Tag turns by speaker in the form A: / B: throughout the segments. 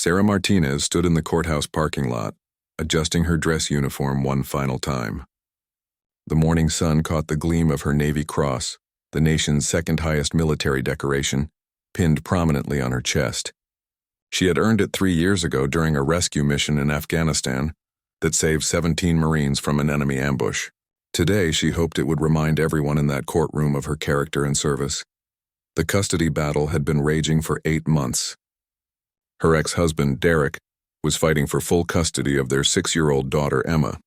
A: Sarah Martinez stood in the courthouse parking lot, adjusting her dress uniform one final time. The morning sun caught the gleam of her Navy Cross, the nation's second-highest military decoration, pinned prominently on her chest. She had earned it 3 years ago during a rescue mission in Afghanistan that saved 17 Marines from an enemy ambush. Today, she hoped it would remind everyone in that courtroom of her character and service. The custody battle had been raging for 8 months. Her ex-husband, Derek, was fighting for full custody of their 6-year-old daughter, Emma.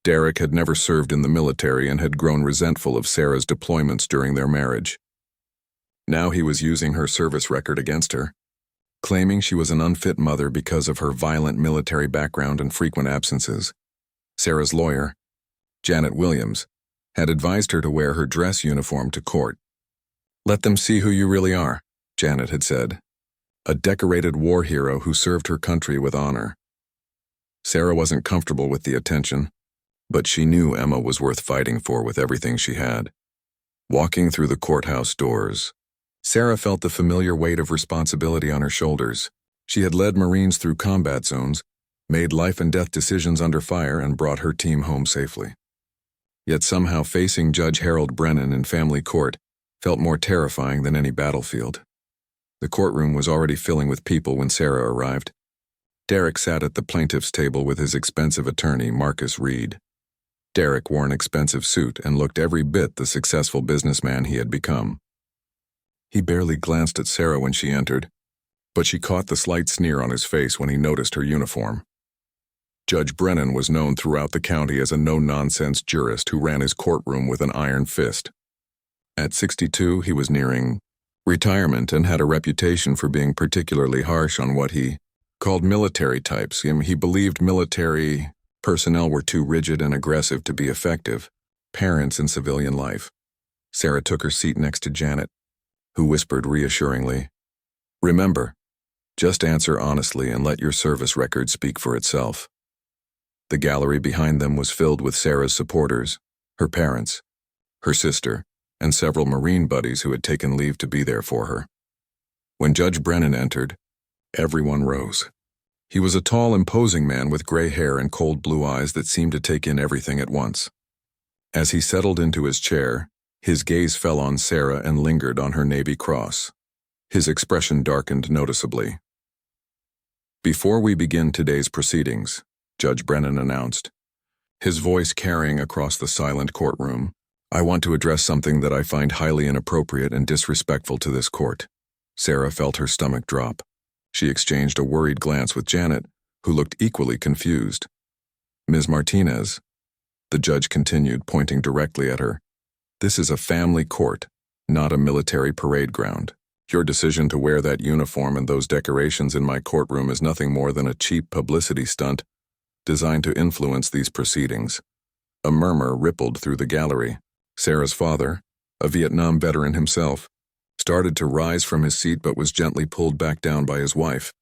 A: Derek had never served in the military and had grown resentful of Sarah's deployments during their marriage. Now he was using her service record against her, claiming she was an unfit mother because of her violent military background and frequent absences. Sarah's lawyer, Janet Williams, had advised her to wear her dress uniform to court. "Let them see who you really are," Janet had said. A decorated war hero who served her country with honor. Sarah wasn't comfortable with the attention, but she knew Emma was worth fighting for with everything she had. Walking through the courthouse doors, Sarah felt the familiar weight of responsibility on her shoulders. She had led Marines through combat zones, made life-and-death decisions under fire, and brought her team home safely. Yet somehow facing Judge Harold Brennan in family court felt more terrifying than any battlefield. The courtroom was already filling with people when Sarah arrived. Derek sat at the plaintiff's table with his expensive attorney, Marcus Reed. Derek wore an expensive suit and looked every bit the successful businessman he had become. He barely glanced at Sarah when she entered, but she caught the slight sneer on his face when he noticed her uniform. Judge Brennan was known throughout the county as a no-nonsense jurist who ran his courtroom with an iron fist. At 62, he was nearing retirement and had a reputation for being particularly harsh on what he called military types. He believed military personnel were too rigid and aggressive to be effective parents in civilian life. Sarah took her seat next to Janet, who whispered reassuringly, "Remember, just answer honestly and let your service record speak for itself." The gallery behind them was filled with Sarah's supporters, her parents, her sister, and several Marine buddies who had taken leave to be there for her. When Judge Brennan entered, everyone rose. He was a tall, imposing man with gray hair and cold blue eyes that seemed to take in everything at once. As he settled into his chair, his gaze fell on Sarah and lingered on her Navy Cross. His expression darkened noticeably. "Before we begin today's proceedings," Judge Brennan announced, his voice carrying across the silent courtroom, "I want to address something that I find highly inappropriate and disrespectful to this court." Sarah felt her stomach drop. She exchanged a worried glance with Janet, who looked equally confused. "Ms. Martinez," the judge continued, pointing directly at her, "this is a family court, not a military parade ground. Your decision to wear that uniform and those decorations in my courtroom is nothing more than a cheap publicity stunt designed to influence these proceedings." A murmur rippled through the gallery. Sarah's father, a Vietnam veteran himself, started to rise from his seat but was gently pulled back down by his wife.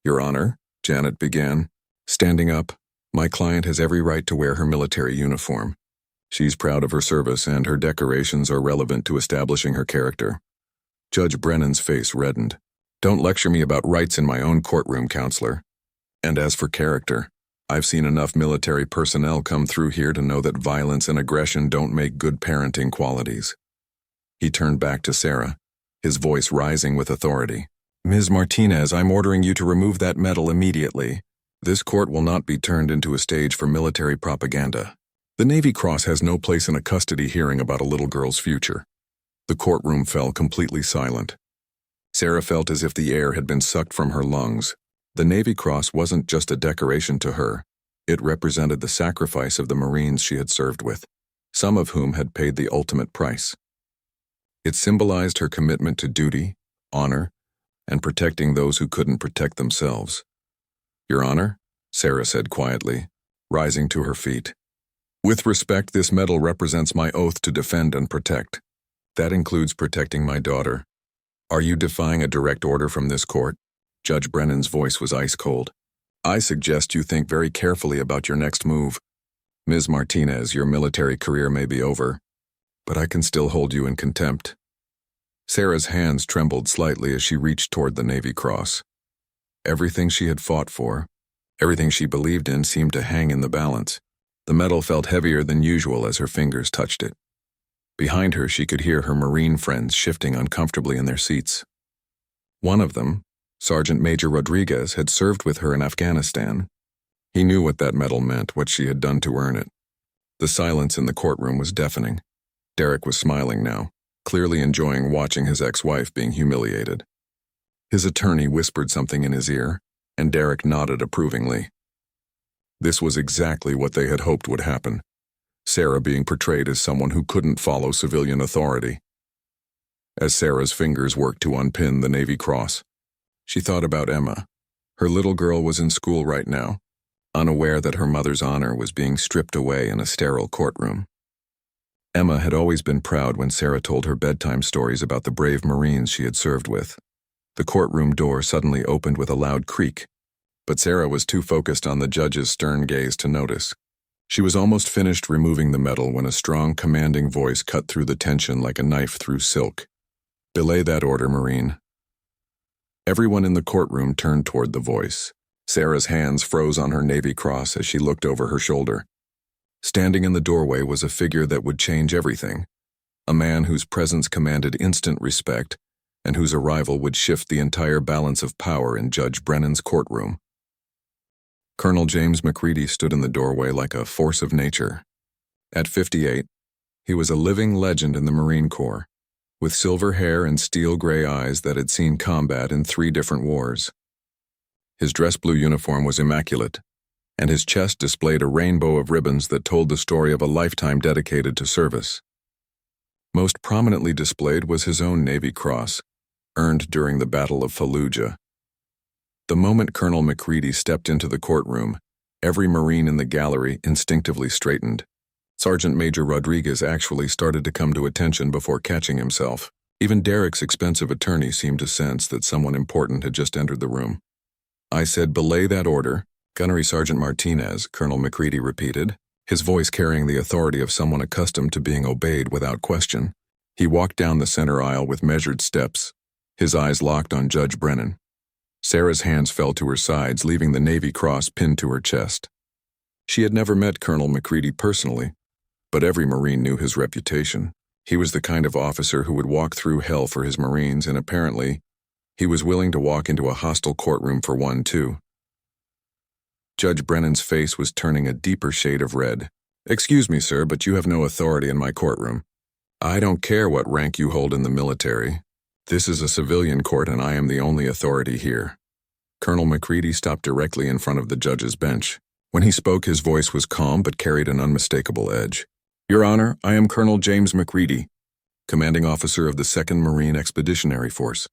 A: "Your Honor," Janet began, standing up, "my client has every right to wear her military uniform. She's proud of her service and her decorations are relevant to establishing her character." Judge Brennan's face reddened. "Don't lecture me about rights in my own courtroom, counselor. And as for character, I've seen enough military personnel come through here to know that violence and aggression don't make good parenting qualities." He turned back to Sarah, his voice rising with authority. "Ms. Martinez, I'm ordering you to remove that medal immediately. This court will not be turned into a stage for military propaganda. The Navy Cross has no place in a custody hearing about a little girl's future." The courtroom fell completely silent. Sarah felt as if the air had been sucked from her lungs. The Navy Cross wasn't just a decoration to her. It represented the sacrifice of the Marines she had served with, some of whom had paid the ultimate price. It symbolized her commitment to duty, honor, and protecting those who couldn't protect themselves. "Your Honor," Sarah said quietly, rising to her feet. "With respect, this medal represents my oath to defend and protect. That includes protecting my daughter. Are you defying a direct order from this court?" Judge Brennan's voice was ice cold. "I suggest you think very carefully about your next move. Ms. Martinez, your military career may be over, but I can still hold you in contempt." Sarah's hands trembled slightly as she reached toward the Navy Cross. Everything she had fought for, everything she believed in seemed to hang in the balance. The metal felt heavier than usual as her fingers touched it. Behind her, she could hear her Marine friends shifting uncomfortably in their seats. One of them, Sergeant Major Rodriguez, had served with her in Afghanistan. He knew what that medal meant, what she had done to earn it. The silence in the courtroom was deafening. Derek was smiling now, clearly enjoying watching his ex-wife being humiliated. His attorney whispered something in his ear, and Derek nodded approvingly. This was exactly what they had hoped would happen. Sarah being portrayed as someone who couldn't follow civilian authority. As Sarah's fingers worked to unpin the Navy Cross, she thought about Emma. Her little girl was in school right now, unaware that her mother's honor was being stripped away in a sterile courtroom. Emma had always been proud when Sarah told her bedtime stories about the brave Marines she had served with. The courtroom door suddenly opened with a loud creak, but Sarah was too focused on the judge's stern gaze to notice. She was almost finished removing the medal when a strong, commanding voice cut through the tension like a knife through silk. "Belay that order, Marine." Everyone in the courtroom turned toward the voice. Sarah's hands froze on her Navy Cross as she looked over her shoulder. Standing in the doorway was a figure that would change everything, a man whose presence commanded instant respect and whose arrival would shift the entire balance of power in Judge Brennan's courtroom. Colonel James McCready stood in the doorway like a force of nature. At 58, he was a living legend in the Marine Corps, with silver hair and steel-gray eyes that had seen combat in 3 different wars. His dress blue uniform was immaculate, and his chest displayed a rainbow of ribbons that told the story of a lifetime dedicated to service. Most prominently displayed was his own Navy Cross, earned during the Battle of Fallujah. The moment Colonel McCready stepped into the courtroom, every Marine in the gallery instinctively straightened. Sergeant Major Rodriguez actually started to come to attention before catching himself. Even Derek's expensive attorney seemed to sense that someone important had just entered the room. "I said belay that order, Gunnery Sergeant Martinez," Colonel McCready repeated, his voice carrying the authority of someone accustomed to being obeyed without question. He walked down the center aisle with measured steps, his eyes locked on Judge Brennan. Sarah's hands fell to her sides, leaving the Navy Cross pinned to her chest. She had never met Colonel McCready personally, but every Marine knew his reputation. He was the kind of officer who would walk through hell for his Marines, and apparently, he was willing to walk into a hostile courtroom for one, too. Judge Brennan's face was turning a deeper shade of red. "Excuse me, sir, but you have no authority in my courtroom. I don't care what rank you hold in the military. This is a civilian court and I am the only authority here." Colonel McCready stopped directly in front of the judge's bench. When he spoke, his voice was calm but carried an unmistakable edge. "Your Honor, I am Colonel James McCready, commanding officer of the 2nd Marine Expeditionary Force.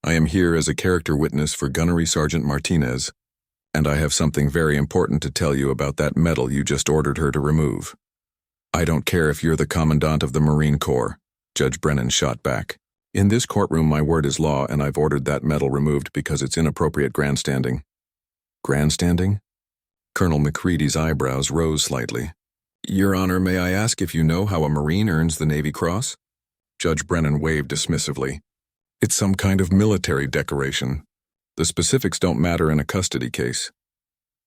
A: I am here as a character witness for Gunnery Sergeant Martinez, and I have something very important to tell you about that medal you just ordered her to remove." "I don't care if you're the Commandant of the Marine Corps," Judge Brennan shot back. "In this courtroom, my word is law, and I've ordered that medal removed because it's inappropriate grandstanding." "Grandstanding?" Colonel McCready's eyebrows rose slightly. "Your Honor, may I ask if you know how a Marine earns the Navy Cross?" Judge Brennan waved dismissively. "It's some kind of military decoration. The specifics don't matter in a custody case."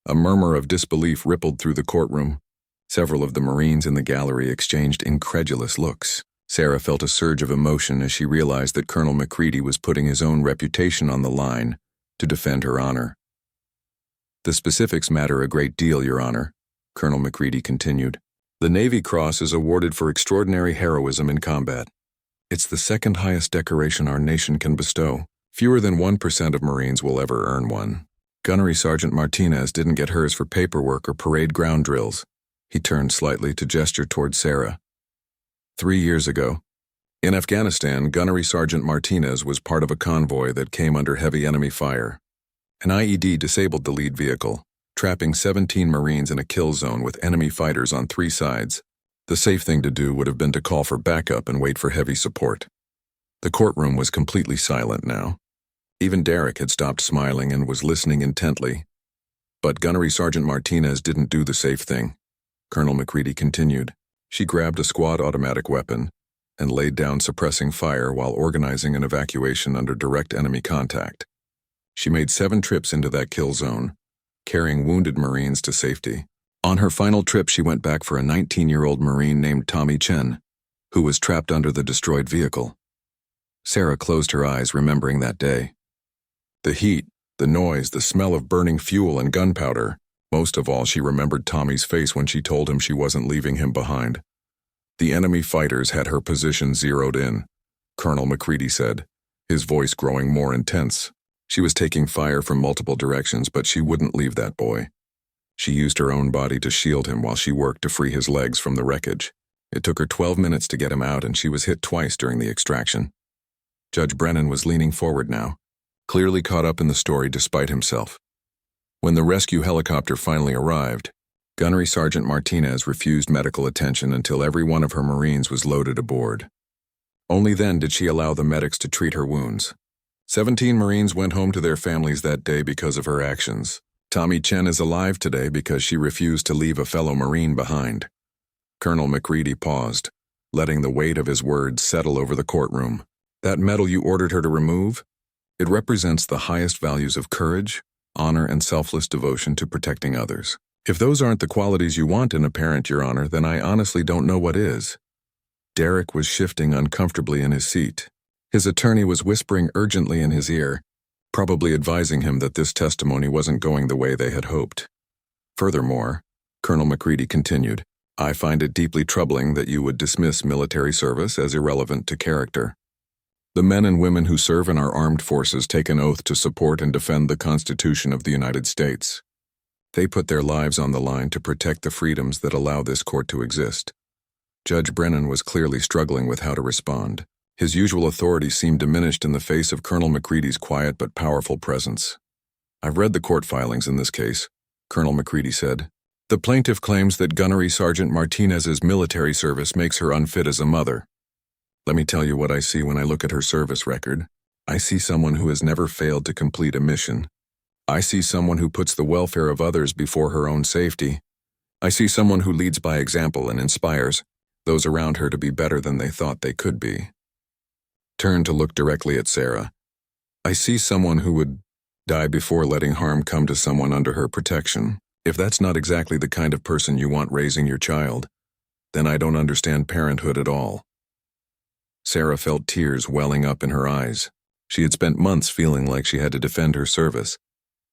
A: A murmur of disbelief rippled through the courtroom. Several of the Marines in the gallery exchanged incredulous looks. Sarah felt a surge of emotion as she realized that Colonel McCready was putting his own reputation on the line to defend her honor. "The specifics matter a great deal, Your Honor," Colonel McCready continued. "The Navy Cross is awarded for extraordinary heroism in combat. It's the 2nd highest decoration our nation can bestow. Fewer than 1% of Marines will ever earn one. Gunnery Sergeant Martinez didn't get hers for paperwork or parade ground drills." He turned slightly to gesture toward Sarah. 3 years ago, in Afghanistan, Gunnery Sergeant Martinez was part of a convoy that came under heavy enemy fire. An IED disabled the lead vehicle, trapping 17 Marines in a kill zone with enemy fighters on 3 sides. The safe thing to do would have been to call for backup and wait for heavy support. The courtroom was completely silent now. Even Derek had stopped smiling and was listening intently. But Gunnery Sergeant Martinez didn't do the safe thing. Colonel McCready continued. She grabbed a squad automatic weapon and laid down suppressing fire while organizing an evacuation under direct enemy contact. She made 7 trips into that kill zone, carrying wounded Marines to safety. On her final trip, she went back for a 19-year-old Marine named Tommy Chen, who was trapped under the destroyed vehicle. Sarah closed her eyes, remembering that day. The heat, the noise, the smell of burning fuel and gunpowder. Most of all, she remembered Tommy's face when she told him she wasn't leaving him behind. The enemy fighters had her position zeroed in, Colonel McCready said, his voice growing more intense. She was taking fire from multiple directions, but she wouldn't leave that boy. She used her own body to shield him while she worked to free his legs from the wreckage. It took her 12 minutes to get him out, and she was hit twice during the extraction. Judge Brennan was leaning forward now, clearly caught up in the story despite himself. When the rescue helicopter finally arrived, Gunnery Sergeant Martinez refused medical attention until every one of her Marines was loaded aboard. Only then did she allow the medics to treat her wounds. 17 Marines went home to their families that day because of her actions. Tommy Chen is alive today because she refused to leave a fellow Marine behind. Colonel McCready paused, letting the weight of his words settle over the courtroom. That medal you ordered her to remove? It represents the highest values of courage, honor, and selfless devotion to protecting others. If those aren't the qualities you want in a parent, Your Honor, then I honestly don't know what is. Derek was shifting uncomfortably in his seat. His attorney was whispering urgently in his ear, probably advising him that this testimony wasn't going the way they had hoped. Furthermore, Colonel McCready continued, I find it deeply troubling that you would dismiss military service as irrelevant to character. The men and women who serve in our armed forces take an oath to support and defend the Constitution of the United States. They put their lives on the line to protect the freedoms that allow this court to exist. Judge Brennan was clearly struggling with how to respond. His usual authority seemed diminished in the face of Colonel McCready's quiet but powerful presence. I've read the court filings in this case, Colonel McCready said. The plaintiff claims that Gunnery Sergeant Martinez's military service makes her unfit as a mother. Let me tell you what I see when I look at her service record. I see someone who has never failed to complete a mission. I see someone who puts the welfare of others before her own safety. I see someone who leads by example and inspires those around her to be better than they thought they could be. Turned to look directly at Sarah. I see someone who would die before letting harm come to someone under her protection. If that's not exactly the kind of person you want raising your child, then I don't understand parenthood at all. Sarah felt tears welling up in her eyes. She had spent months feeling like she had to defend her service,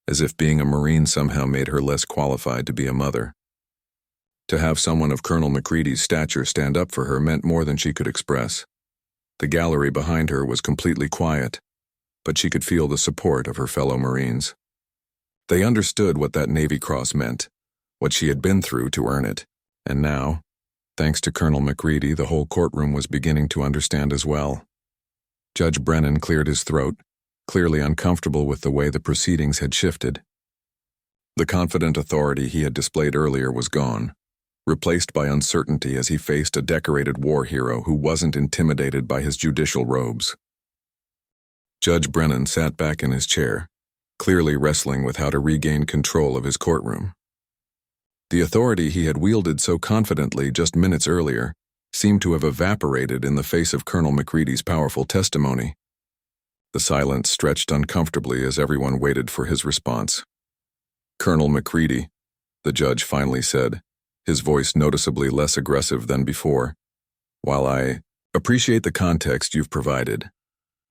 A: as if being a Marine somehow made her less qualified to be a mother. To have someone of Colonel McCready's stature stand up for her meant more than she could express. The gallery behind her was completely quiet, but she could feel the support of her fellow Marines. They understood what that Navy Cross meant, what she had been through to earn it, and now, thanks to Colonel McCready, the whole courtroom was beginning to understand as well. Judge Brennan cleared his throat, clearly uncomfortable with the way the proceedings had shifted. The confident authority he had displayed earlier was gone, replaced by uncertainty as he faced a decorated war hero who wasn't intimidated by his judicial robes. Judge Brennan sat back in his chair, clearly wrestling with how to regain control of his courtroom. The authority he had wielded so confidently just minutes earlier seemed to have evaporated in the face of Colonel McCready's powerful testimony. The silence stretched uncomfortably as everyone waited for his response. Colonel McCready, the judge finally said, his voice noticeably less aggressive than before. While I appreciate the context you've provided,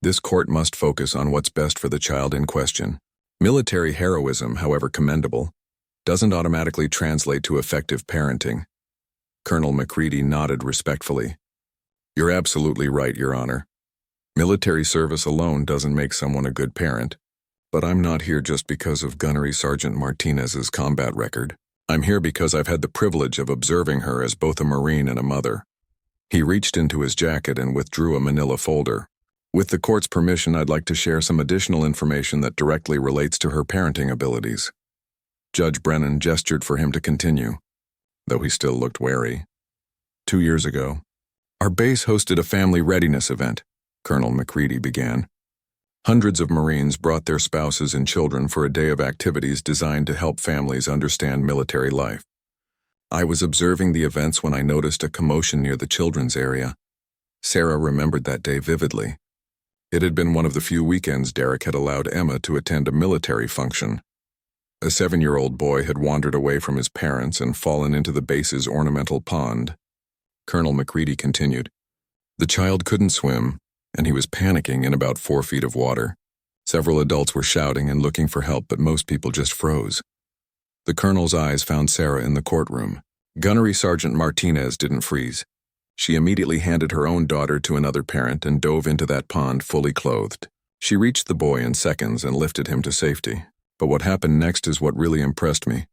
A: this court must focus on what's best for the child in question. Military heroism, however commendable, doesn't automatically translate to effective parenting. Colonel McCready nodded respectfully. You're absolutely right, Your Honor. Military service alone doesn't make someone a good parent, but I'm not here just because of Gunnery Sergeant Martinez's combat record. I'm here because I've had the privilege of observing her as both a Marine and a mother. He reached into his jacket and withdrew a manila folder. With the court's permission, I'd like to share some additional information that directly relates to her parenting abilities. Judge Brennan gestured for him to continue, though he still looked wary. 2 years ago, our base hosted a family readiness event, Colonel McCready began. Hundreds of Marines brought their spouses and children for a day of activities designed to help families understand military life. I was observing the events when I noticed a commotion near the children's area. Sarah remembered that day vividly. It had been one of the few weekends Derek had allowed Emma to attend a military function. A 7-year-old boy had wandered away from his parents and fallen into the base's ornamental pond. Colonel McCready continued. The child couldn't swim, and he was panicking in about 4 feet of water. Several adults were shouting and looking for help, but most people just froze. The colonel's eyes found Sarah in the courtroom. Gunnery Sergeant Martinez didn't freeze. She immediately handed her own daughter to another parent and dove into that pond fully clothed. She reached the boy in seconds and lifted him to safety. But what happened next is what really impressed me.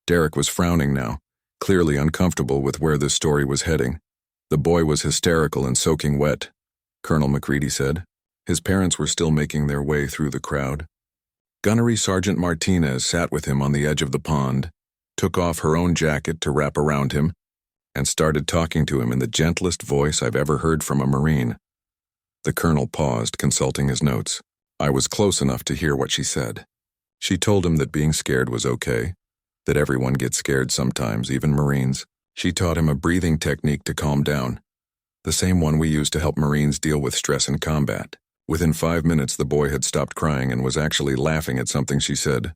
A: Derek was frowning now, clearly uncomfortable with where this story was heading. The boy was hysterical and soaking wet, Colonel McCready said. His parents were still making their way through the crowd. Gunnery Sergeant Martinez sat with him on the edge of the pond, took off her own jacket to wrap around him, and started talking to him in the gentlest voice I've ever heard from a Marine. The colonel paused, consulting his notes. I was close enough to hear what she said. She told him that being scared was okay, that everyone gets scared sometimes, even Marines. She taught him a breathing technique to calm down, the same one we use to help Marines deal with stress in combat. Within 5 minutes, the boy had stopped crying and was actually laughing at something she said.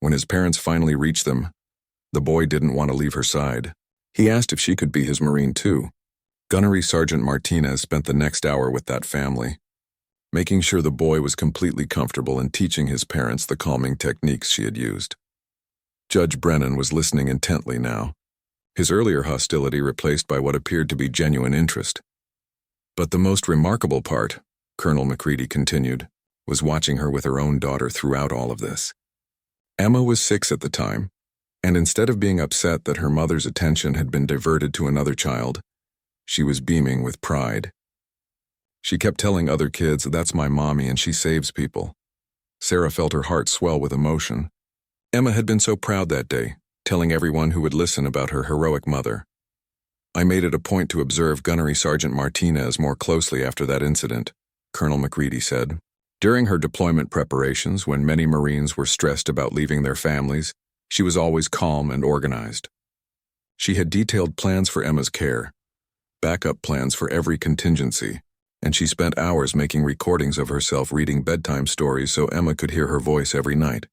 A: When his parents finally reached them, the boy didn't want to leave her side. He asked if she could be his Marine too. Gunnery Sergeant Martinez spent the next hour with that family, making sure the boy was completely comfortable and teaching his parents the calming techniques she had used. Judge Brennan was listening intently now, his earlier hostility replaced by what appeared to be genuine interest. But the most remarkable part, Colonel McCready continued, was watching her with her own daughter throughout all of this. Emma was 6 at the time, and instead of being upset that her mother's attention had been diverted to another child, she was beaming with pride. She kept telling other kids, "That's my mommy and she saves people." Sarah felt her heart swell with emotion. Emma had been so proud that day, telling everyone who would listen about her heroic mother. I made it a point to observe Gunnery Sergeant Martinez more closely after that incident, Colonel McCready said. During her deployment preparations, when many Marines were stressed about leaving their families, she was always calm and organized. She had detailed plans for Emma's care, backup plans for every contingency, and she spent hours making recordings of herself reading bedtime stories so Emma could hear her voice every night.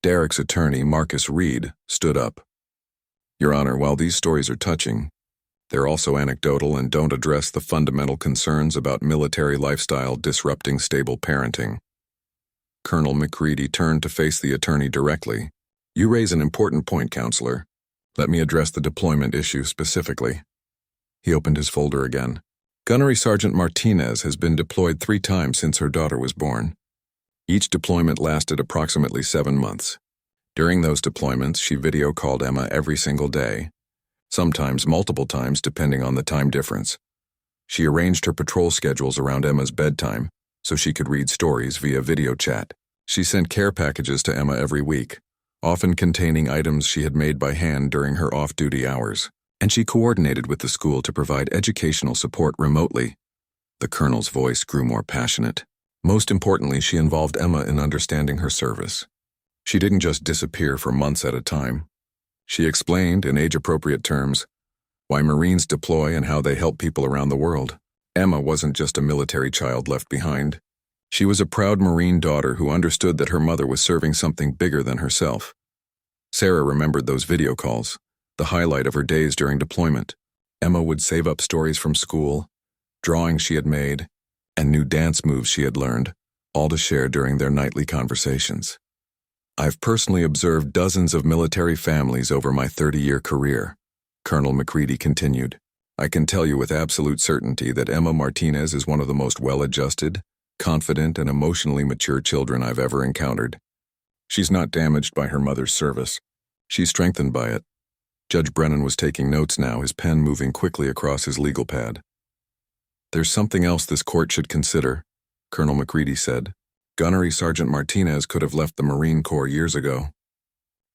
A: Derek's attorney, Marcus Reed, stood up. Your Honor, while these stories are touching, they're also anecdotal and don't address the fundamental concerns about military lifestyle disrupting stable parenting. Colonel McCready turned to face the attorney directly. You raise an important point, Counselor. Let me address the deployment issue specifically. He opened his folder again. Gunnery Sergeant Martinez has been deployed 3 times since her daughter was born. Each deployment lasted approximately 7 months. During those deployments, she video called Emma every single day, sometimes multiple times depending on the time difference. She arranged her patrol schedules around Emma's bedtime so she could read stories via video chat. She sent care packages to Emma every week, often containing items she had made by hand during her off-duty hours, and she coordinated with the school to provide educational support remotely. The colonel's voice grew more passionate. Most importantly, she involved Emma in understanding her service. She didn't just disappear for months at a time. She explained, in age-appropriate terms, why Marines deploy and how they help people around the world. Emma wasn't just a military child left behind. She was a proud Marine daughter who understood that her mother was serving something bigger than herself. Sarah remembered those video calls, the highlight of her days during deployment. Emma would save up stories from school, drawings she had made, and new dance moves she had learned, all to share during their nightly conversations. I've personally observed dozens of military families over my 30-year career, Colonel McCready continued. I can tell you with absolute certainty that Emma Martinez is one of the most well-adjusted, confident, and emotionally mature children I've ever encountered. She's not damaged by her mother's service. She's strengthened by it. Judge Brennan was taking notes now, his pen moving quickly across his legal pad. There's something else this court should consider, Colonel McCready said. Gunnery Sergeant Martinez could have left the Marine Corps years ago.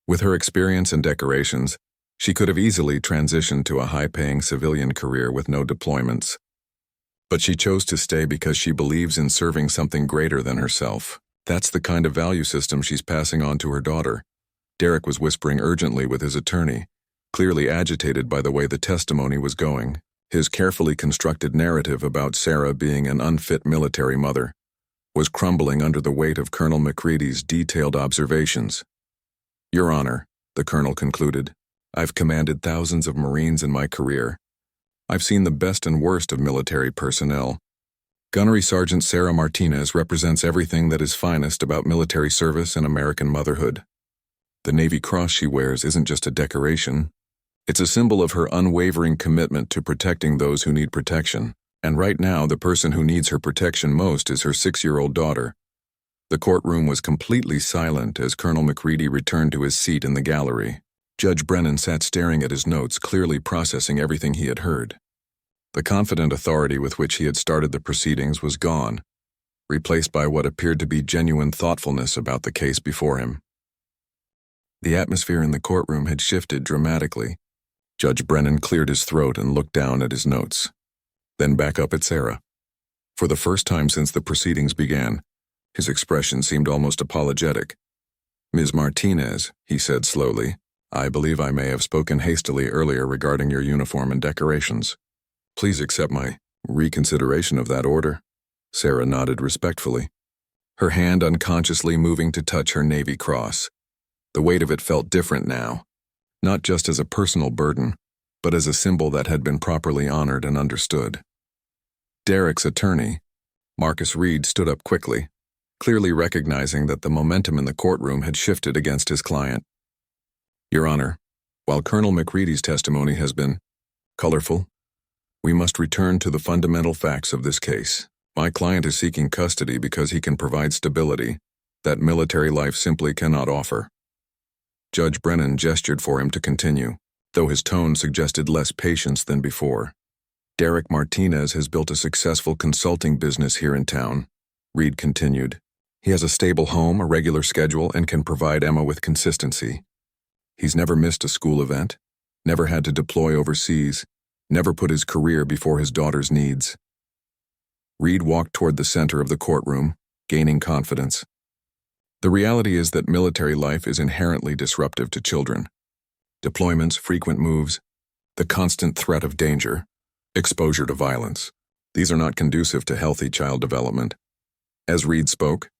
A: With her experience and decorations, she could have easily transitioned to a high-paying civilian career with no deployments. But she chose to stay because she believes in serving something greater than herself. That's the kind of value system she's passing on to her daughter. Derek was whispering urgently with his attorney, clearly agitated by the way the testimony was going. His carefully constructed narrative about Sarah being an unfit military mother was crumbling under the weight of Colonel Macready's detailed observations. "Your Honor," the colonel concluded, "I've commanded thousands of Marines in my career. I've seen the best and worst of military personnel. Gunnery Sergeant Sarah Martinez represents everything that is finest about military service and American motherhood. The Navy Cross she wears isn't just a decoration. It's a symbol of her unwavering commitment to protecting those who need protection. And right now, the person who needs her protection most is her 6-year-old daughter." The courtroom was completely silent as Colonel Macready returned to his seat in the gallery. Judge Brennan sat staring at his notes, clearly processing everything he had heard. The confident authority with which he had started the proceedings was gone, replaced by what appeared to be genuine thoughtfulness about the case before him. The atmosphere in the courtroom had shifted dramatically. Judge Brennan cleared his throat and looked down at his notes, then back up at Sarah. For the first time since the proceedings began, his expression seemed almost apologetic. "Ms. Martinez," he said slowly, "I believe I may have spoken hastily earlier regarding your uniform and decorations. Please accept my reconsideration of that order." Sarah nodded respectfully, her hand unconsciously moving to touch her Navy Cross. The weight of it felt different now, not just as a personal burden, but as a symbol that had been properly honored and understood. Derek's attorney, Marcus Reed, stood up quickly, clearly recognizing that the momentum in the courtroom had shifted against his client. "Your Honor, while Colonel Macready's testimony has been colorful, we must return to the fundamental facts of this case. My client is seeking custody because he can provide stability that military life simply cannot offer." Judge Brennan gestured for him to continue, though his tone suggested less patience than before. "Derek Martinez has built a successful consulting business here in town," Reed continued. "He has a stable home, a regular schedule, and can provide Emma with consistency. He's never missed a school event, never had to deploy overseas, never put his career before his daughter's needs." Reed walked toward the center of the courtroom, gaining confidence. "The reality is that military life is inherently disruptive to children. Deployments, frequent moves, the constant threat of danger, exposure to violence. These are not conducive to healthy child development." As Reed spoke,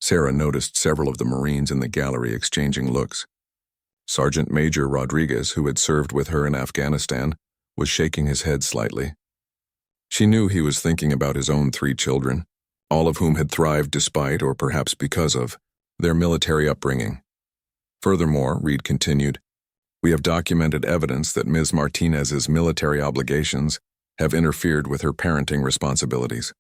A: Sarah noticed several of the Marines in the gallery exchanging looks. Sergeant Major Rodriguez, who had served with her in Afghanistan, was shaking his head slightly. She knew he was thinking about his own 3 children, all of whom had thrived despite, or perhaps because of, their military upbringing. "Furthermore," Reed continued, "we have documented evidence that Ms. Martinez's military obligations have interfered with her parenting responsibilities.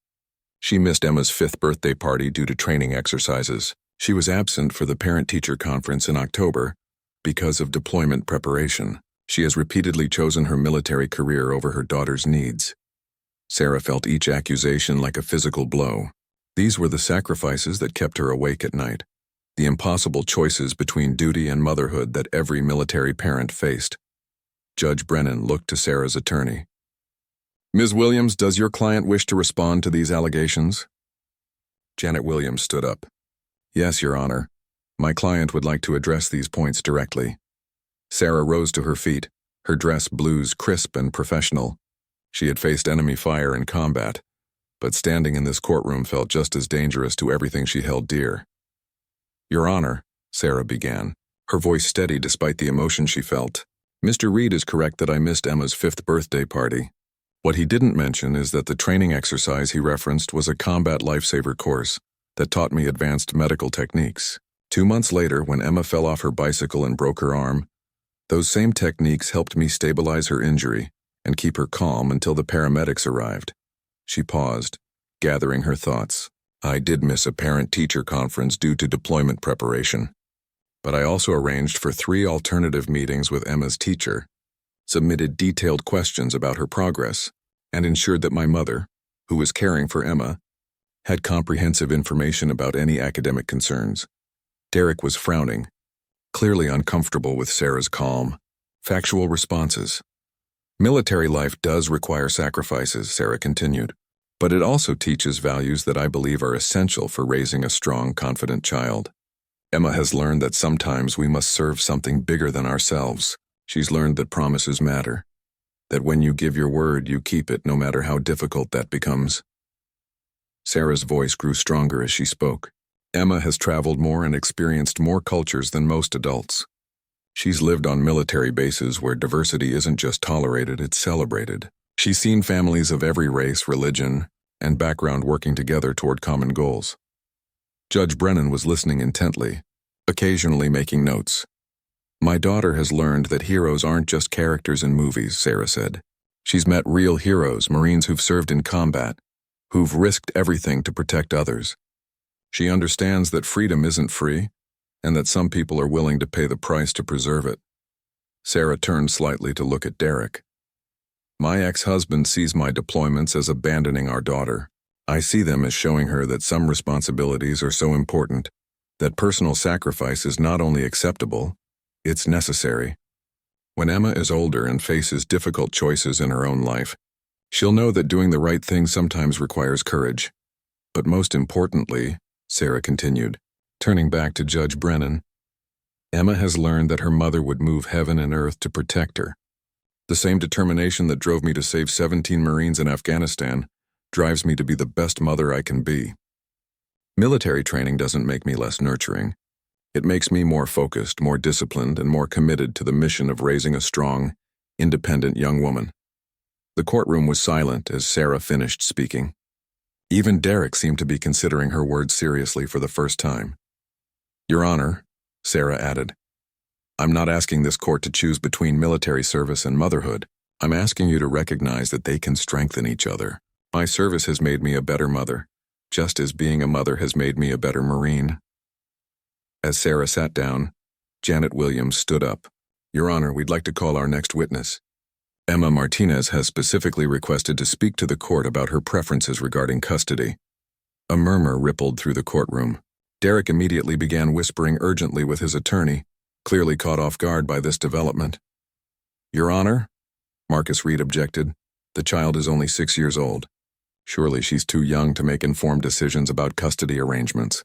A: She missed Emma's 5th birthday party due to training exercises. She was absent for the parent-teacher conference in October because of deployment preparation. She has repeatedly chosen her military career over her daughter's needs." Sarah felt each accusation like a physical blow. These were the sacrifices that kept her awake at night, the impossible choices between duty and motherhood that every military parent faced. Judge Brennan looked to Sarah's attorney. "Ms. Williams, does your client wish to respond to these allegations?" Janet Williams stood up. "Yes, Your Honor. My client would like to address these points directly." Sarah rose to her feet, her dress blues crisp and professional. She had faced enemy fire in combat, but standing in this courtroom felt just as dangerous to everything she held dear. "Your Honor," Sarah began, her voice steady despite the emotion she felt, "Mr. Reed is correct that I missed Emma's 5th birthday party. What he didn't mention is that the training exercise he referenced was a combat lifesaver course that taught me advanced medical techniques. 2 months later, when Emma fell off her bicycle and broke her arm, those same techniques helped me stabilize her injury and keep her calm until the paramedics arrived." She paused, gathering her thoughts. "I did miss a parent-teacher conference due to deployment preparation, but I also arranged for 3 alternative meetings with Emma's teacher, submitted detailed questions about her progress, and ensured that my mother, who was caring for Emma, had comprehensive information about any academic concerns." Derek was frowning, clearly uncomfortable with Sarah's calm, factual responses. "Military life does require sacrifices," Sarah continued, "but it also teaches values that I believe are essential for raising a strong, confident child. Emma has learned that sometimes we must serve something bigger than ourselves. She's learned that promises matter, That when you give your word, you keep it, no matter how difficult that becomes. Sarah's voice grew stronger as she spoke. Emma has traveled more and experienced more cultures than most adults. She's lived on military bases where diversity isn't just tolerated, it's celebrated. She's seen families of every race, religion, and background working together toward common goals. Judge Brennan was listening intently, occasionally making notes. "My daughter has learned that heroes aren't just characters in movies," Sarah said. "She's met real heroes, Marines who've served in combat, who've risked everything to protect others. She understands that freedom isn't free, and that some people are willing to pay the price to preserve it." Sarah turned slightly to look at Derek. "My ex-husband sees my deployments as abandoning our daughter. I see them as showing her that some responsibilities are so important that personal sacrifice is not only acceptable, it's necessary. When Emma is older and faces difficult choices in her own life, she'll know that doing the right thing sometimes requires courage. But most importantly," Sarah continued, turning back to Judge Brennan, "Emma has learned that her mother would move heaven and earth to protect her. The same determination that drove me to save 17 Marines in Afghanistan drives me to be the best mother I can be. Military training doesn't make me less nurturing. It makes me more focused, more disciplined, and more committed to the mission of raising a strong, independent young woman." The courtroom was silent as Sarah finished speaking. Even Derek seemed to be considering her words seriously for the first time. "Your Honor," Sarah added, "I'm not asking this court to choose between military service and motherhood. I'm asking you to recognize that they can strengthen each other. My service has made me a better mother, just as being a mother has made me a better Marine." As Sarah sat down, Janet Williams stood up. "Your Honor, we'd like to call our next witness. Emma Martinez has specifically requested to speak to the court about her preferences regarding custody." A murmur rippled through the courtroom. Derek immediately began whispering urgently with his attorney, clearly caught off guard by this development. "Your Honor," Marcus Reed objected, "the child is only 6 years old. Surely she's too young to make informed decisions about custody arrangements."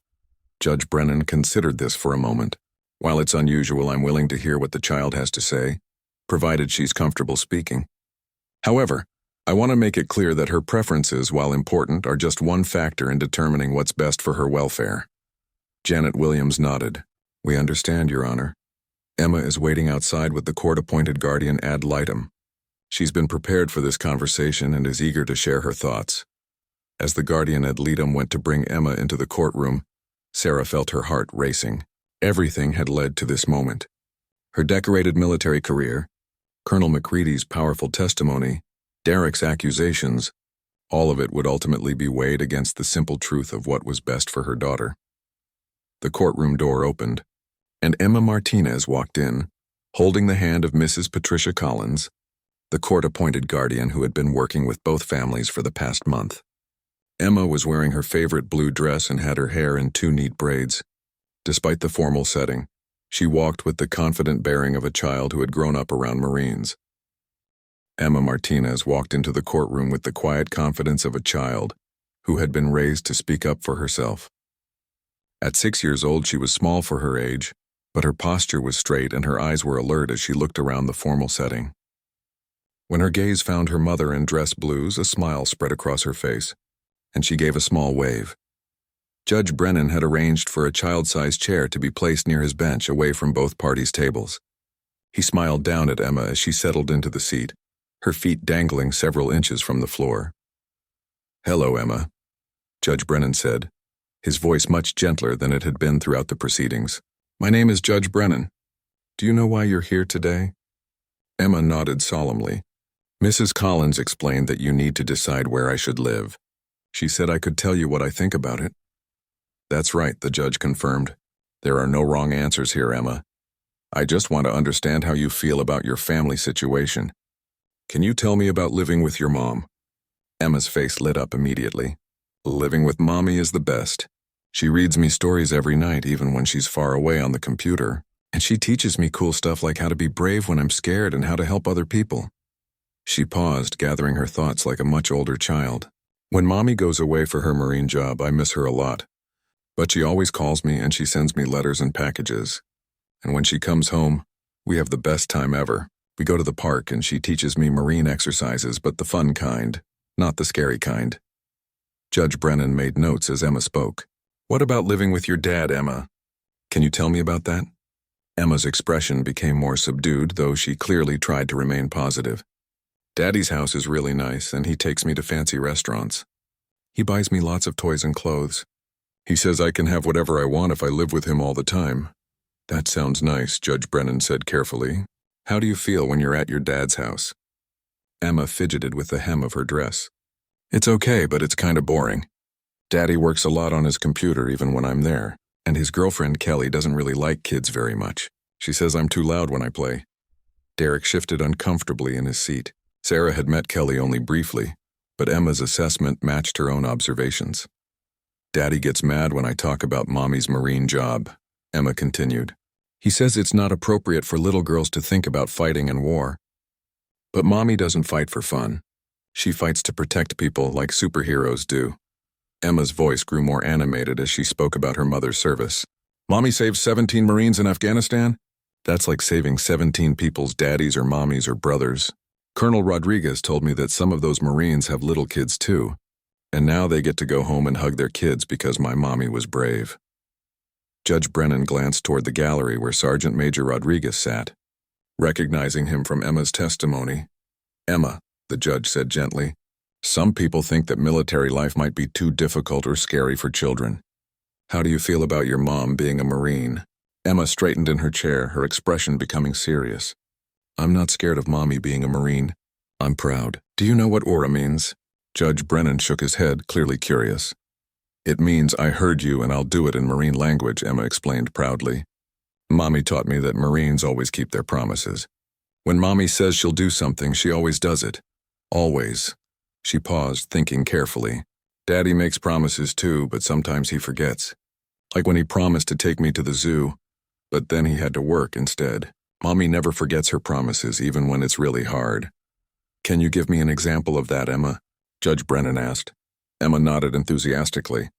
A: Judge Brennan considered this for a moment. "While it's unusual, I'm willing to hear what the child has to say, provided she's comfortable speaking. However, I want to make it clear that her preferences, while important, are just one factor in determining what's best for her welfare." Janet Williams nodded. "We understand, Your Honor. Emma is waiting outside with the court-appointed guardian ad litem. She's been prepared for this conversation and is eager to share her thoughts." As the guardian ad litem went to bring Emma into the courtroom, Sarah felt her heart racing. Everything had led to this moment. Her decorated military career, Colonel McCready's powerful testimony, Derek's accusations, all of it would ultimately be weighed against the simple truth of what was best for her daughter. The courtroom door opened, and Emma Martinez walked in, holding the hand of Mrs. Patricia Collins, the court-appointed guardian who had been working with both families for the past month. Emma was wearing her favorite blue dress and had her hair in 2 neat braids. Despite the formal setting, she walked with the confident bearing of a child who had grown up around Marines. Emma Martinez walked into the courtroom with the quiet confidence of a child who had been raised to speak up for herself. At 6 years old, she was small for her age, but her posture was straight and her eyes were alert as she looked around the formal setting. When her gaze found her mother in dress blues, a smile spread across her face, and she gave a small wave. Judge Brennan had arranged for a child-sized chair to be placed near his bench away from both parties' tables. He smiled down at Emma as she settled into the seat, her feet dangling several inches from the floor. "Hello, Emma," Judge Brennan said, his voice much gentler than it had been throughout the proceedings. "My name is Judge Brennan. Do you know why you're here today?" Emma nodded solemnly. "Mrs. Collins explained that you need to decide where I should live. She said I could tell you what I think about it." "That's right," the judge confirmed. "There are no wrong answers here, Emma. I just want to understand how you feel about your family situation. Can you tell me about living with your mom?" Emma's face lit up immediately. "Living with Mommy is the best. She reads me stories every night, even when she's far away on the computer, and she teaches me cool stuff like how to be brave when I'm scared and how to help other people." She paused, gathering her thoughts like a much older child. "When Mommy goes away for her Marine job, I miss her a lot. But she always calls me and she sends me letters and packages. And when she comes home, we have the best time ever." We go to the park and she teaches me marine exercises, but the fun kind, not the scary kind. Judge Brennan made notes as Emma spoke. What about living with your dad, Emma? Can you tell me about that? Emma's expression became more subdued, though she clearly tried to remain positive. Daddy's house is really nice, and he takes me to fancy restaurants. He buys me lots of toys and clothes. He says I can have whatever I want if I live with him all the time. That sounds nice, Judge Brennan said carefully. How do you feel when you're at your dad's house? Emma fidgeted with the hem of her dress. It's okay, but it's kind of boring. Daddy works a lot on his computer even when I'm there, and his girlfriend Kelly doesn't really like kids very much. She says I'm too loud when I play. Derek shifted uncomfortably in his seat. Sarah had met Kelly only briefly, but Emma's assessment matched her own observations. Daddy gets mad when I talk about Mommy's marine job, Emma continued. He says it's not appropriate for little girls to think about fighting and war. But Mommy doesn't fight for fun. She fights to protect people like superheroes do. Emma's voice grew more animated as she spoke about her mother's service. Mommy saved 17 Marines in Afghanistan? That's like saving 17 people's daddies or mommies or brothers. Colonel Rodriguez told me that some of those Marines have little kids too, and now they get to go home and hug their kids because my mommy was brave. Judge Brennan glanced toward the gallery where Sergeant Major Rodriguez sat. Recognizing him from Emma's testimony, Emma, the judge said gently, some people think that military life might be too difficult or scary for children. How do you feel about your mom being a Marine? Emma straightened in her chair, her expression becoming serious. I'm not scared of Mommy being a Marine. I'm proud. Do you know what aura means? Judge Brennan shook his head, clearly curious. It means I heard you and I'll do it in Marine language, Emma explained proudly. Mommy taught me that Marines always keep their promises. When Mommy says she'll do something, she always does it. Always. She paused, thinking carefully. Daddy makes promises too, but sometimes he forgets. Like when he promised to take me to the zoo, but then he had to work instead. Mommy never forgets her promises, even when it's really hard. Can you give me an example of that, Emma? Judge Brennan asked. Emma nodded enthusiastically.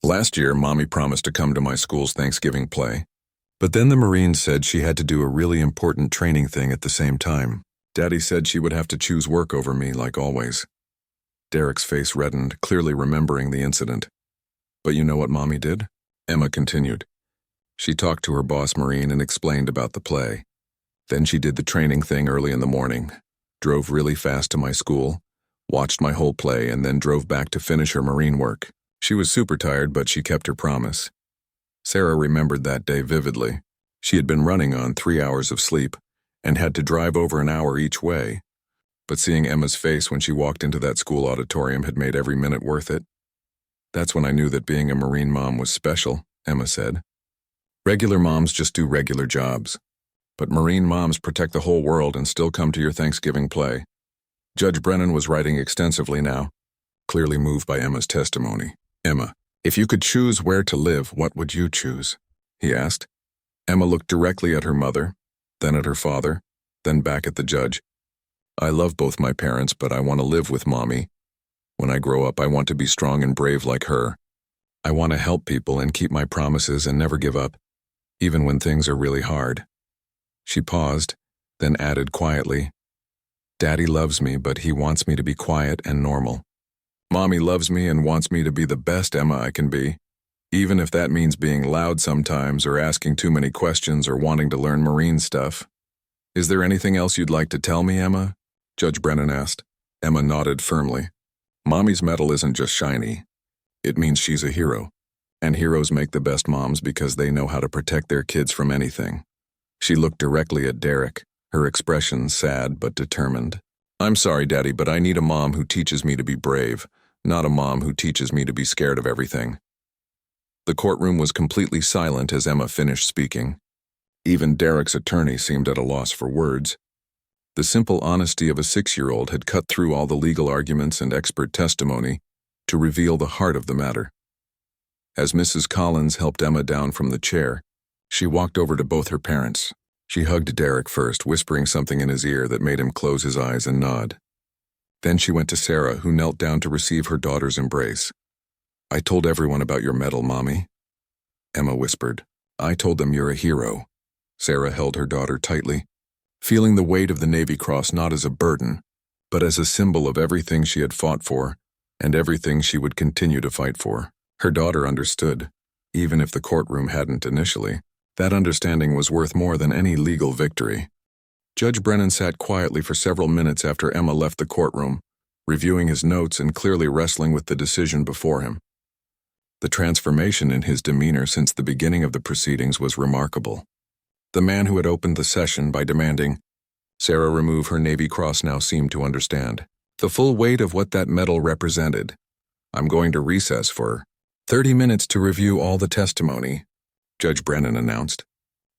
A: Last year, Mommy promised to come to my school's Thanksgiving play. But then the Marines said she had to do a really important training thing at the same time. Daddy said she would have to choose work over me, like always. Derek's face reddened, clearly remembering the incident. But you know what Mommy did? Emma continued. She talked to her boss Marine and explained about the play. Then she did the training thing early in the morning, drove really fast to my school, watched my whole play, and then drove back to finish her Marine work. She was super tired, but she kept her promise. Sarah remembered that day vividly. She had been running on 3 hours of sleep and had to drive over an hour each way. But seeing Emma's face when she walked into that school auditorium had made every minute worth it. That's when I knew that being a Marine mom was special, Emma said. Regular moms just do regular jobs. But Marine moms protect the whole world and still come to your Thanksgiving play. Judge Brennan was writing extensively now, clearly moved by Emma's testimony. Emma, if you could choose where to live, what would you choose? He asked. Emma looked directly at her mother, then at her father, then back at the judge. I love both my parents, but I want to live with Mommy. When I grow up, I want to be strong and brave like her. I want to help people and keep my promises and never give up, even when things are really hard. She paused, then added quietly, Daddy loves me, but he wants me to be quiet and normal. Mommy loves me and wants me to be the best Emma I can be, even if that means being loud sometimes or asking too many questions or wanting to learn Marine stuff. Is there anything else you'd like to tell me, Emma? Judge Brennan asked. Emma nodded firmly. Mommy's medal isn't just shiny. It means she's a hero. And heroes make the best moms because they know how to protect their kids from anything. She looked directly at Derek, her expression sad but determined. I'm sorry, Daddy, but I need a mom who teaches me to be brave, not a mom who teaches me to be scared of everything. The courtroom was completely silent as Emma finished speaking. Even Derek's attorney seemed at a loss for words. The simple honesty of a 6-year-old had cut through all the legal arguments and expert testimony to reveal the heart of the matter. As Mrs. Collins helped Emma down from the chair, she walked over to both her parents. She hugged Derek first, whispering something in his ear that made him close his eyes and nod. Then she went to Sarah, who knelt down to receive her daughter's embrace. I told everyone about your medal, Mommy. Emma whispered. I told them you're a hero. Sarah held her daughter tightly. feeling the weight of the Navy Cross not as a burden, but as a symbol of everything she had fought for and everything she would continue to fight for. Her daughter understood, even if the courtroom hadn't initially. That understanding was worth more than any legal victory. Judge Brennan sat quietly for several minutes after Emma left the courtroom, reviewing his notes and clearly wrestling with the decision before him. The transformation in his demeanor since the beginning of the proceedings was remarkable. The man who had opened the session by demanding Sarah remove her Navy Cross now seemed to understand the full weight of what that medal represented. "I'm going to recess for 30 minutes to review all the testimony," Judge Brennan announced.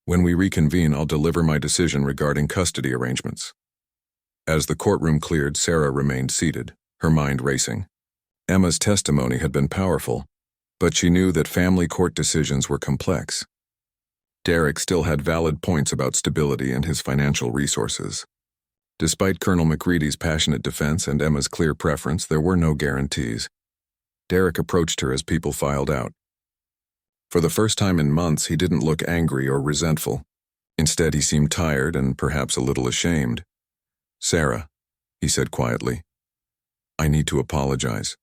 A: "When we reconvene, I'll deliver my decision regarding custody arrangements." As the courtroom cleared, Sarah remained seated, her mind racing. Emma's testimony had been powerful, but she knew that family court decisions were complex. Derek still had valid points about stability and his financial resources. Despite Colonel McCready's passionate defense and Emma's clear preference, there were no guarantees. Derek approached her as people filed out. For the first time in months, he didn't look angry or resentful. Instead, he seemed tired and perhaps a little ashamed. "Sarah," he said quietly, "I need to apologize."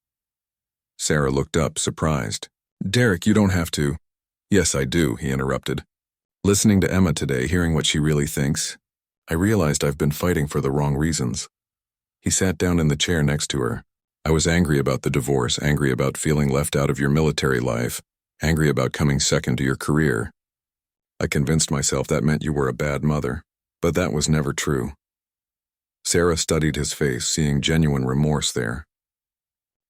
A: Sarah looked up, surprised. "Derek, you don't have to." "Yes, I do," he interrupted. "Listening to Emma today, hearing what she really thinks, I realized I've been fighting for the wrong reasons." He sat down in the chair next to her. "I was angry about the divorce, angry about feeling left out of your military life, angry about coming second to your career. I convinced myself that meant you were a bad mother, but that was never true." Sarah studied his face, seeing genuine remorse there.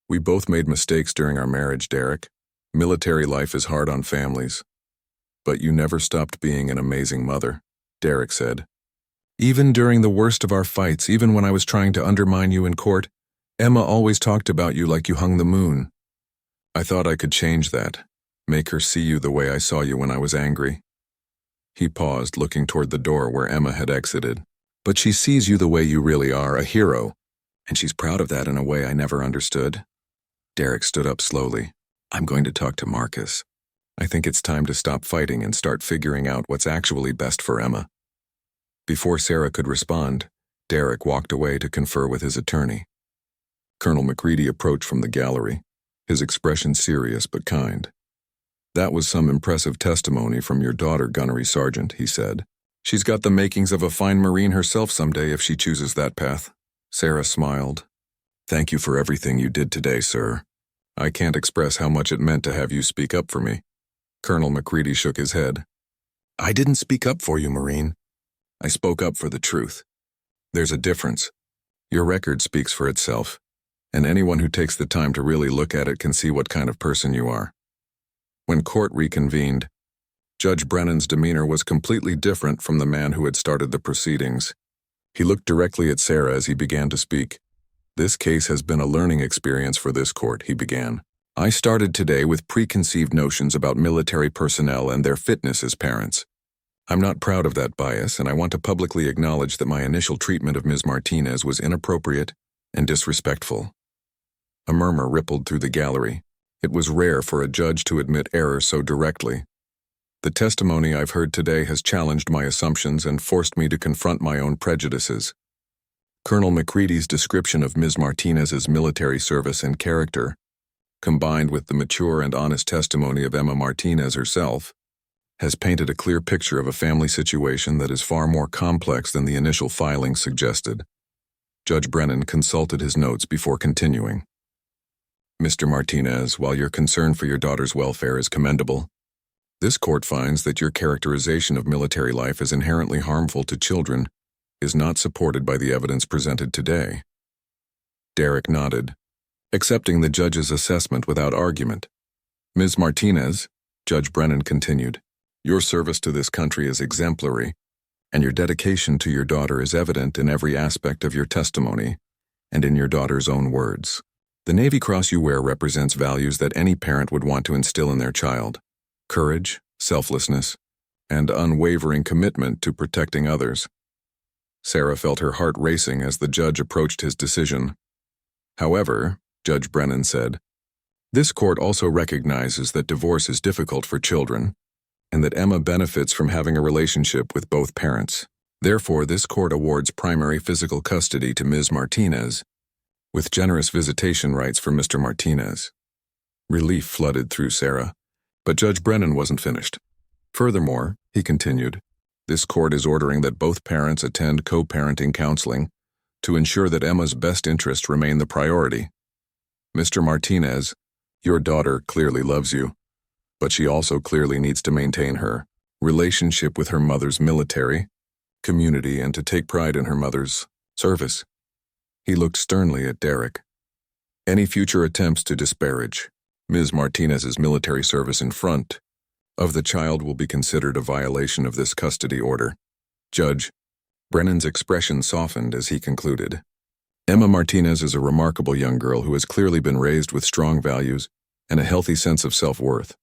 A: "We both made mistakes during our marriage, Derek. Military life is hard on families. But you never stopped being an amazing mother," Derek said. "Even during the worst of our fights, even when I was trying to undermine you in court, Emma always talked about you like you hung the moon. I thought I could change that, make her see you the way I saw you when I was angry." He paused, looking toward the door where Emma had exited. "But she sees you the way you really are, a hero, and she's proud of that in a way I never understood." Derek stood up slowly. "I'm going to talk to Marcus. I think it's time to stop fighting and start figuring out what's actually best for Emma." Before Sarah could respond, Derek walked away to confer with his attorney. Colonel McCready approached from the gallery, his expression serious but kind. "That was some impressive testimony from your daughter, Gunnery Sergeant," he said. "She's got the makings of a fine Marine herself someday if she chooses that path." Sarah smiled. "Thank you for everything you did today, sir. I can't express how much it meant to have you speak up for me." Colonel McCready shook his head. "I didn't speak up for you, Marine. I spoke up for the truth. There's a difference. Your record speaks for itself, and anyone who takes the time to really look at it can see what kind of person you are." When court reconvened, Judge Brennan's demeanor was completely different from the man who had started the proceedings. He looked directly at Sarah as he began to speak. "This case has been a learning experience for this court," he began. "I started today with preconceived notions about military personnel and their fitness as parents. I'm not proud of that bias, and I want to publicly acknowledge that my initial treatment of Ms. Martinez was inappropriate and disrespectful." A murmur rippled through the gallery. It was rare for a judge to admit error so directly. "The testimony I've heard today has challenged my assumptions and forced me to confront my own prejudices." Colonel McCready's description of Ms. Martinez's military service and character, combined with the mature and honest testimony of Emma Martinez herself, has painted a clear picture of a family situation that is far more complex than the initial filing suggested. Judge Brennan consulted his notes before continuing. "Mr. Martinez, while your concern for your daughter's welfare is commendable, this court finds that your characterization of military life as inherently harmful to children is not supported by the evidence presented today." Derek nodded, accepting the judge's assessment without argument. "Ms. Martinez," Judge Brennan continued, "your service to this country is exemplary, and your dedication to your daughter is evident in every aspect of your testimony and in your daughter's own words. The Navy Cross you wear represents values that any parent would want to instill in their child: courage, selflessness, and unwavering commitment to protecting others." Sarah felt her heart racing as the judge approached his decision. "However," Judge Brennan said, "this court also recognizes that divorce is difficult for children, and that Emma benefits from having a relationship with both parents. Therefore, this court awards primary physical custody to Ms. Martinez, with generous visitation rights for Mr. Martinez. Relief flooded through Sarah, but Judge Brennan wasn't finished. Furthermore, he continued, this court is ordering that both parents attend co-parenting counseling to ensure that Emma's best interests remain the priority. Mr. Martinez, your daughter clearly loves you, but she also clearly needs to maintain her relationship with her mother's military, community, and to take pride in her mother's service. He looked sternly at Derek. Any future attempts to disparage Ms. Martinez's military service in front of the child will be considered a violation of this custody order. Judge Brennan's expression softened as he concluded. Emma Martinez is a remarkable young girl who has clearly been raised with strong values and a healthy sense of self-worth.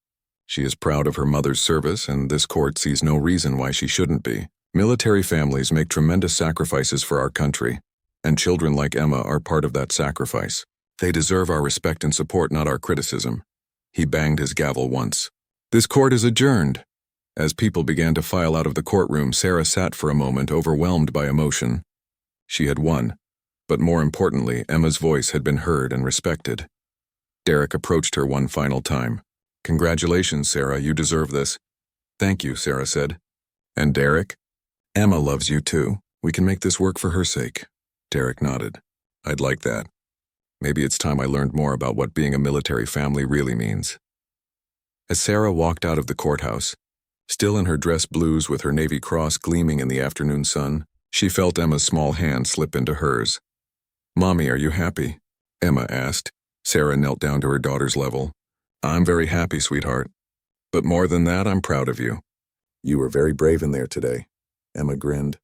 A: She is proud of her mother's service, and this court sees no reason why she shouldn't be. Military families make tremendous sacrifices for our country, and children like Emma are part of that sacrifice. They deserve our respect and support, not our criticism. He banged his gavel once. This court is adjourned. As people began to file out of the courtroom, Sarah sat for a moment, overwhelmed by emotion. She had won, but more importantly, Emma's voice had been heard and respected. Derek approached her one final time. Congratulations, Sarah, you deserve this. Thank you, Sarah said. And Derek? Emma loves you too. We can make this work for her sake. Derek nodded. I'd like that. Maybe it's time I learned more about what being a military family really means. As Sarah walked out of the courthouse, still in her dress blues with her navy cross gleaming in the afternoon sun, she felt Emma's small hand slip into hers. Mommy, are you happy? Emma asked. Sarah knelt down to her daughter's level. I'm very happy, sweetheart. But more than that, I'm proud of you. You were very brave in there today. Emma grinned.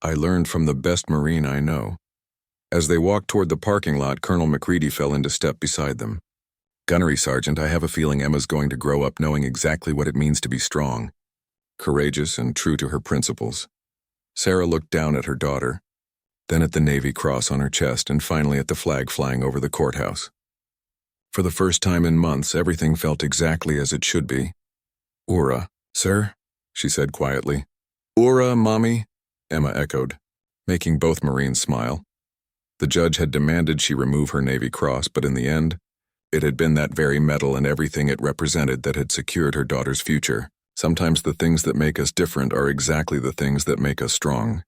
A: I learned from the best Marine I know. As they walked toward the parking lot, Colonel McCready fell into step beside them. Gunnery Sergeant, I have a feeling Emma's going to grow up knowing exactly what it means to be strong, courageous, and true to her principles. Sarah looked down at her daughter, then at the Navy Cross on her chest, and finally at the flag flying over the courthouse. For the first time in months, everything felt exactly as it should be. Ura, sir, she said quietly. Ura, Mommy, Emma echoed, making both Marines smile. The judge had demanded she remove her Navy Cross, but in the end, it had been that very medal and everything it represented that had secured her daughter's future. Sometimes the things that make us different are exactly the things that make us strong.